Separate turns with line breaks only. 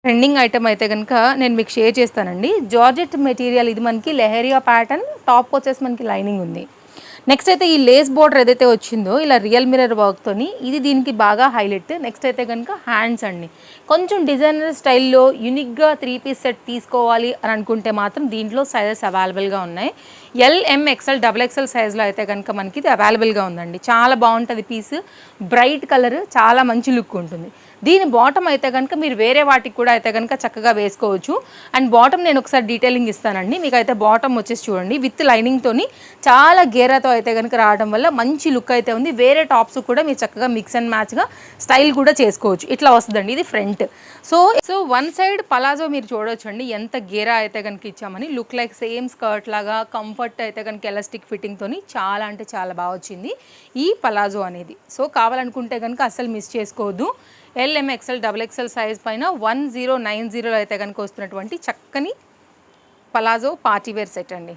Trending item అయితే గనుక నేను మీకు షేర్ చేస్తానండి. జార్జెట్ మెటీరియల్ ఇది మనకి లెహరియా ప్యాటర్న్, టాప్ వచ్చేసి మనకి లైనింగ్ ఉంది. నెక్స్ట్ అయితే ఈ లేస్ బోర్డర్ ఏదైతే వచ్చిందో ఇలా రియల్ మిర్రర్ వర్క్‌తోని ఇది దీనికి బాగా హైలైట్. నెక్స్ట్ అయితే గనుక హ్యాండ్స్ అండి. కొంచెం డిజైనర్ స్టైల్‌లో యూనిక్‌గా 3 పీస్ సెట్ తీసుకోవాలి అని అనుకుంటే మాత్రం దీంట్లో సైజెస్ అవైలబుల్‌గా ఉన్నాయి. ఎల్, ఎం, ఎక్స్ఎల్, డబుల్ ఎక్స్ఎల్ సైజ్‌లో అయితే గనుక మనకి ఇది అవైలబుల్‌గా ఉందండి. చాలా బాగుంటుంది పీస్. బ్రైట్ కలర్, చాలా మంచి లుక్ ఉంటుంది. దీని బాటమ్ అయితే కనుక మీరు వేరే వాటికి కూడా అయితే కనుక చక్కగా వేసుకోవచ్చు. అండ్ బాటమ్ నేను ఒకసారి డీటెయిలింగ్ ఇస్తానండి. మీకు అయితే బాటమ్ వచ్చేసి చూడండి విత్ లైనింగ్తోని చాలా గేరాతో అయితే కనుక రావడం వల్ల మంచి లుక్ అయితే ఉంది. వేరే టాప్స్ కూడా మీరు చక్కగా మిక్స్ అండ్ మ్యాచ్గా స్టైల్ కూడా చేసుకోవచ్చు. ఇట్లా వస్తుందండి ఇది front. So one side palazzo మీరు చూడొచ్చండి ఎంత గేరా అయితే కనుక ఇచ్చామని. లుక్ లైక్ సేమ్ స్కర్ట్ లాగా కంఫర్ట్ అయితే కనుక ఎలాస్టిక్ ఫిట్టింగ్తోని చాలా అంటే చాలా బాగా వచ్చింది ఈ పలాజో అనేది. సో కావాలనుకుంటే కనుక అస్సలు మిస్ చేసుకోవద్దు. ఎల్, ఎం, ఎక్స్ఎల్, డబుల్ ఎక్స్ఎల్ సైజ్ పైన 1090 అయితే కనుక వస్తున్నటువంటి చక్కని పలాజో పార్టీవేర్ సెట్ అండి.